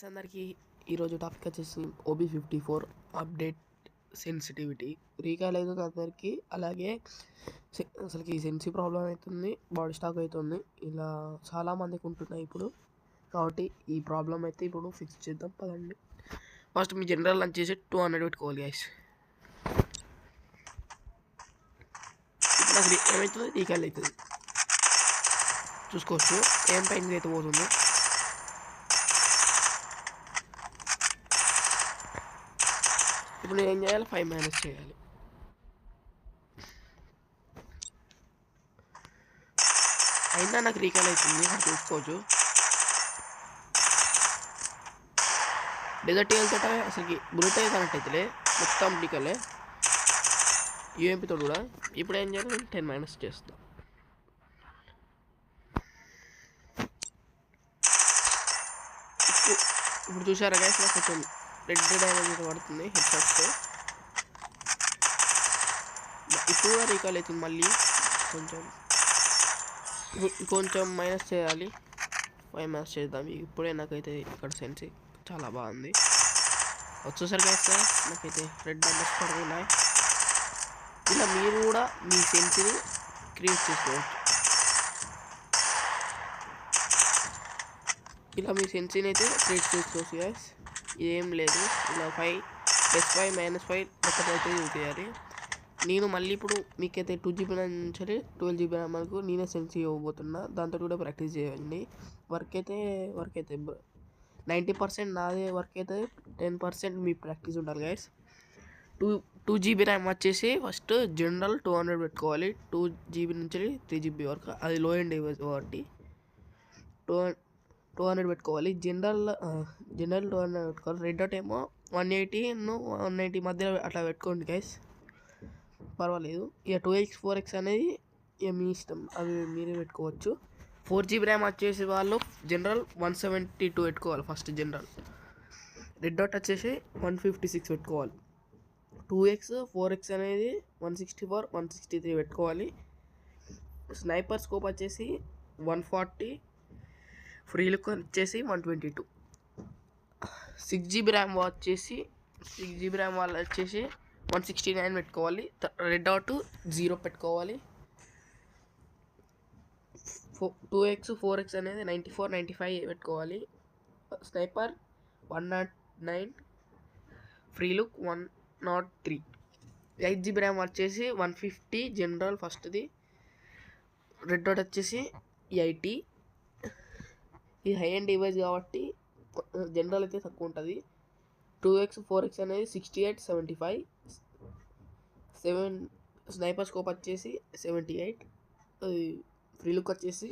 అందరికీ ఈరోజు టాపిక్ వచ్చేసి OB54 అప్డేట్ సెన్సిటివిటీ రీకాల్ అవుతుంది అందరికీ. అలాగే అసలుకి సెన్సి ప్రాబ్లం అవుతుంది, బాడీ స్టాక్ అవుతుంది, ఇలా చాలామందికి ఉంటున్నాయి ఇప్పుడు. కాబట్టి ఈ ప్రాబ్లం అయితే ఇప్పుడు ఫిక్స్ చేద్దాం పదండి. ఫస్ట్ మీ జనరల్ లంచ్ చేసి 200 పెట్టుకోవాలి గైస్. ఇప్పుడు నాకు ఏమవుతుంది, రీకాల్ అవుతుంది. చూసుకోవచ్చు ఏం పైన అయితే పోతుంది. ఇప్పుడు నేను ఏం చేయాలి, 5 మైనస్ చేయాలి. అయినా నాకు రీకాల్ అవుతుంది, చూసుకోవచ్చు. డెజర్ట్ వెళ్తాట అసలుకి బుల్లెట్ కనెక్ట్ అవుతుందిలే, మొత్తం రీకాలే యూఎంపీతో కూడా. ఇప్పుడు ఏం చేయాలి, 10 మైనస్ చేస్తా. ఇప్పుడు చూసారా గ్యాస్, నాకు కొంచెం రెడ్ డ్యామేజ్ పడుతుంది హెడ్ షాట్స్తో. ఇప్పుడు రీకాల్ అవుతుంది మళ్ళీ. కొంచెం మైనస్ చేయాలి, 5 మైనస్ చేద్దాం. ఇప్పుడే నాకైతే ఇక్కడ సెన్సి చాలా బాగుంది. వచ్చేసరికి అయితే నాకైతే రెడ్ డ్యామేజ్ పడుతున్నాయి. ఇలా మీరు కూడా మీ సెన్సిని క్రియేట్ చేసుకోవచ్చు. ఇలా మీ సెన్సిని అయితే క్రియేట్ చేసుకోవచ్చు గ్యాస్. ఇదేం లేదు, ఇలా 5 + 5 - 5 ఒకటైతే యూజ్ చేయాలి. నేను మళ్ళీ ఇప్పుడు మీకైతే 2GB నుంచి 12GB వరకు నేనే సెన్స్ ఇవ్వబోతున్నా. దాంతో కూడా ప్రాక్టీస్ చేయండి. వర్క్ అయితే 90% నాదే వర్క్ అయితే 10% మీ ప్రాక్టీస్ ఉండాలి గైస్. 2GB ర్యామ్ వచ్చేసి ఫస్ట్ జనరల్ 200 పెట్టుకోవాలి. 2GB నుంచి 3GB వరకు, అది లో ఎండ్ డివైస్ కాబట్టి 200 పెట్టుకోవాలి. జనరల్ 200 పెట్టుకోవాలి. రెడ్ డాట్ ఏమో 180 190 మధ్యలో అట్లా పెట్టుకోండి గైస్, పర్వాలేదు. ఇక 2x 4x అనేది ఇక మీ ఇష్టం, అవి మీరే పెట్టుకోవచ్చు. 4GB ర్యామ్ వచ్చేసి వాళ్ళు జనరల్ 172 పెట్టుకోవాలి ఫస్ట్ జనరల్. రెడ్ డాట్ వచ్చేసి 156 పెట్టుకోవాలి. 2x 4x అనేది 164 163 పెట్టుకోవాలి. స్నైపర్ స్కోప్ వచ్చేసి 140, ఫ్రీ లుక్ వచ్చేసి 122. 6GB ర్యామ్ వచ్చేసి 6GB ర్యామ్ వాళ్ళు వచ్చేసి 169 పెట్టుకోవాలి. రెడ్ డాట్ 0 పెట్టుకోవాలి. 2x 4x అనేది 94 95 పెట్టుకోవాలి. Sniper 109, free look 103. 8GB RAM వచ్చేసి 150 జనరల్ ఫస్ట్ది. రెడ్ డాట్ వచ్చేసి 80. ఇది హై ఎండ్ డివైస్ కాబట్టి జనరల్ అయితే తక్కువ ఉంటుంది. 2x 4x అనేది 68 75. 7 స్నైపర్ స్కోప్ వచ్చేసి 78. ఫ్రీ లుక్ వచ్చేసి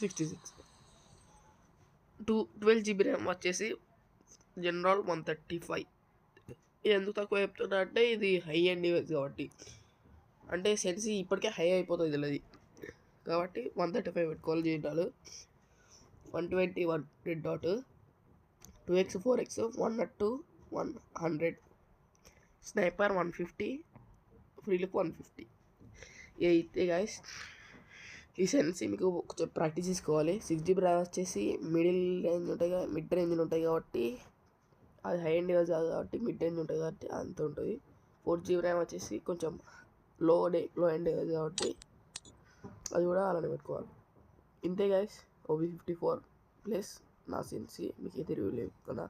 66. 12GB ర్యామ్ వచ్చేసి జనరల్ 135. ఇది ఎందుకు తక్కువ చెప్తున్నా అంటే ఇది హై ఎండ్ డివైస్ కాబట్టి, అంటే సెన్సి ఇప్పటికే హై అయిపోతుంది ఇది కాబట్టి 135 పెట్టుకోవాలి general. 121 red dot. 2x 4x 102 100. Sniper 150, free look 150. అయితే గైస్ ఈ సెన్సి మీకు కొంచెం ప్రాక్టీస్ చేసుకోవాలి. 6GB ర్యామ్ వచ్చేసి మిడ్ రేంజ్ ఉంటాయి కాబట్టి, అది హై ఎండ్ డివైస్ కాదు కాబట్టి మిడ్ రేంజ్ ఉంటుంది కాబట్టి అంత ఉంటుంది. 4GB ర్యామ్ వచ్చేసి కొంచెం లో ఎండ్ డివైస్ కాబట్టి అది కూడా అలానే పెట్టుకోవాలి. ఇంతే గైస్, OB54 ప్లస్ నా సెన్సి మీకు అయితే రివ్యూ లేదు కదా.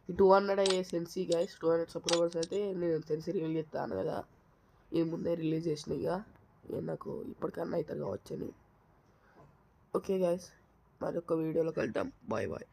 ఈ 200 అయ్యే సెన్సి గైస్, 200 సబ్స్క్రైబర్స్ అయితే నేను సెన్సి రివ్యూ చేస్తాను కదా. ఇది ముందే రిలీజ్ చేసిన, ఇక నాకు ఇప్పటికన్నా అవుతారు కావచ్చని. ఓకే గైస్, మరొక వీడియోలో కలుద్దాం. Bye bye.